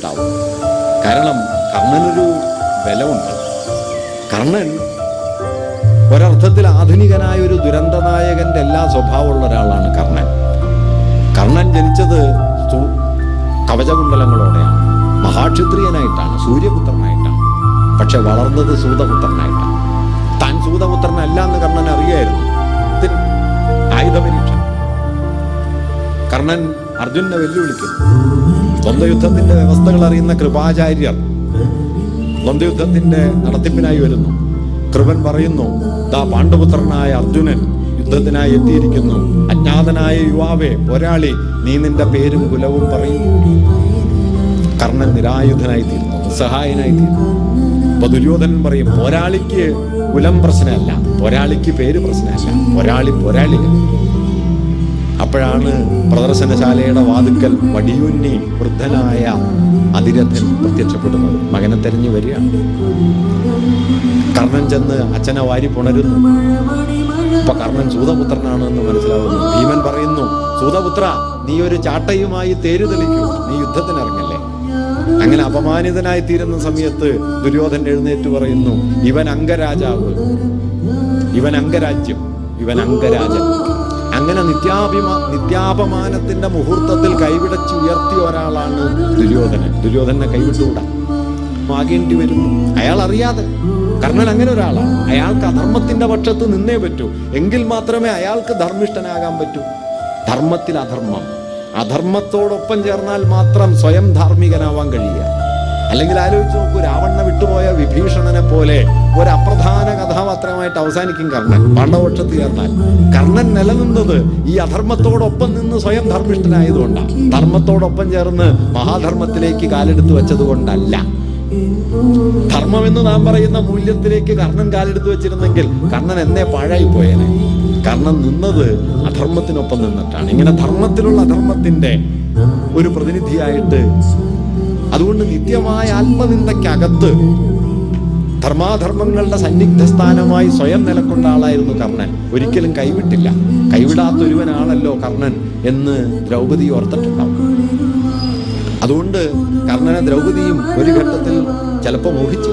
ഉണ്ടാവും. കാരണം കർണനൊരു ബലമുണ്ട്. കർണൻ ഒരർത്ഥത്തിൽ ആധുനികനായ ഒരു ദുരന്തനായകന്റെ എല്ലാ സ്വഭാവമുള്ള ഒരാളാണ് കർണൻ. കർണൻ ജനിച്ചത് കവചകുണ്ടലങ്ങളോടെയാണ്, മഹാക്ഷത്രിയനായിട്ടാണ്, സൂര്യപുത്രനായിട്ടാണ്. പക്ഷെ വളർന്നത് സൂതപുത്രനായിട്ടാണ്. താൻ സൂതപുത്രനല്ല എന്ന് കർണൻ അറിയായിരുന്നു. ആയുധപരീക്ഷ കർണൻ അർജുനനെ വെല്ലുവിളിക്കുന്നു. ദ്വന്ദ്വയുദ്ധത്തിന്റെ വ്യവസ്ഥകൾ അറിയുന്ന കൃപാചാര്യർ ദ്വന്ദ്വയുദ്ധത്തിന്റെ നടത്തിപ്പിനായി വരുന്നു. കൃപൻ പറയുന്നു, ദാ പാണ്ഡുപുത്രനായ അർജുനൻ യുദ്ധത്തിനായി എത്തിയിരിക്കുന്നു. അജ്ഞാതനായ യുവാവേ, പോരാളി, നീ നിന്റെ പേരും കുലവും പറയും. കർണൻ നിരായുധനായി തീരുന്നു, നിസ്സഹായനായി തീരുന്നു. അപ്പൊ ദുര്യോധനൻ പറയും, പോരാളിക്ക് കുലം പ്രശ്നമല്ല, പോരാളിക്ക് പേര് പ്രശ്നമല്ല, പോരാളിയാണ്. അപ്പോഴാണ് പ്രദർശനശാലയുടെ വാതുക്കൽ വടിയുന്നി വൃദ്ധനായ അതിരഥൻ പ്രത്യക്ഷപ്പെടുന്നത്. മകനെ തെരഞ്ഞു വരികയാണ്. കർണൻ ചെന്ന് അച്ഛനെ വാരി പുണരുന്നു. അപ്പൊ കർണൻ സൂതപുത്രനാണ് എന്ന് മനസ്സിലാവുന്നു. ഭീമൻ പറയുന്നു, സൂതപുത്ര, നീ ഒരു ചാട്ടയുമായി തേര് തെളിക്കൂ, നീ യുദ്ധത്തിനിറങ്ങല്ലേ. അങ്ങനെ അപമാനിതനായി തീരുന്ന സമയത്ത് ദുര്യോധനൻ എഴുന്നേറ്റ് പറയുന്നു, ഇവൻ അംഗരാജാവ്, ഇവൻ അംഗരാജ്യം, ഇവൻ അംഗരാജൻ. അങ്ങനെ നിത്യാപമാനത്തിന്റെ മുഹൂർത്തത്തിൽ കൈവിടച്ച് ഉയർത്തിയ ഒരാളാണ് ദുര്യോധനൻ. ദുര്യോധനെ കൈവിട്ടുകൂടാ, ആകേണ്ടി വരുന്നു. അയാൾ അറിയാതെ. കർണൻ അങ്ങനെ ഒരാളാണ്. അയാൾക്ക് അധർമ്മത്തിന്റെ പക്ഷത്ത് നിന്നേ പറ്റൂ. എങ്കിൽ മാത്രമേ അയാൾക്ക് ധർമ്മിഷ്ഠനാകാൻ പറ്റൂ. ധർമ്മത്തിൽ അധർമ്മം, അധർമ്മത്തോടൊപ്പം ചേർന്നാൽ മാത്രം സ്വയം ധാർമ്മികനാവാൻ കഴിയുക. അല്ലെങ്കിൽ ആലോചിച്ച് നോക്കൂ, രാവണനെ വിട്ടുപോയ വിഭീഷണനെ പോലെ ഒരു അപ്രധാന കഥാപാത്രമായിട്ട് അവസാനിക്കും കർണൻ പാണ്ഡവപക്ഷത്ത് ചേർന്നാൽ. കർണൻ നിലനിന്നത് ഈ അധർമ്മത്തോടൊപ്പം നിന്ന് സ്വയം ധർമ്മിഷ്ഠനായതുകൊണ്ടാണ്. ധർമ്മത്തോടൊപ്പം ചേർന്ന് മഹാധർമ്മത്തിലേക്ക് കാലെടുത്ത് വെച്ചത് കൊണ്ടല്ല. ധർമ്മമെന്ന് നാം പറയുന്ന മൂല്യത്തിലേക്ക് കർണൻ കാലെടുത്ത് വെച്ചിരുന്നെങ്കിൽ കർണൻ എന്നേ പാഴായി പോയേനെ. കർണൻ നിന്നത് അധർമ്മത്തിനൊപ്പം നിന്നിട്ടാണ്. ഇങ്ങനെ ധർമ്മത്തിലുള്ള അധർമ്മത്തിന്റെ ഒരു പ്രതിനിധിയായിട്ട്, അതുകൊണ്ട് നിത്യമായ ആത്മനിന്ദയ്ക്കകത്ത് ധർമാധർമ്മങ്ങളുടെ സന്നിഗ്ധസ്ഥാനമായി സ്വയം നിലക്കൊണ്ട ആളായിരുന്നു കർണൻ. ഒരിക്കലും കൈവിട്ടില്ല. കൈവിടാത്തൊരുവനാണല്ലോ കർണൻ എന്ന് ദ്രൗപദി ഓർത്തിട്ടുണ്ടാവും. അതുകൊണ്ട് കർണനെ ദ്രൗപദിയും ഒരു ഘട്ടത്തിൽ ചിലപ്പോൾ മോഹിച്ചു.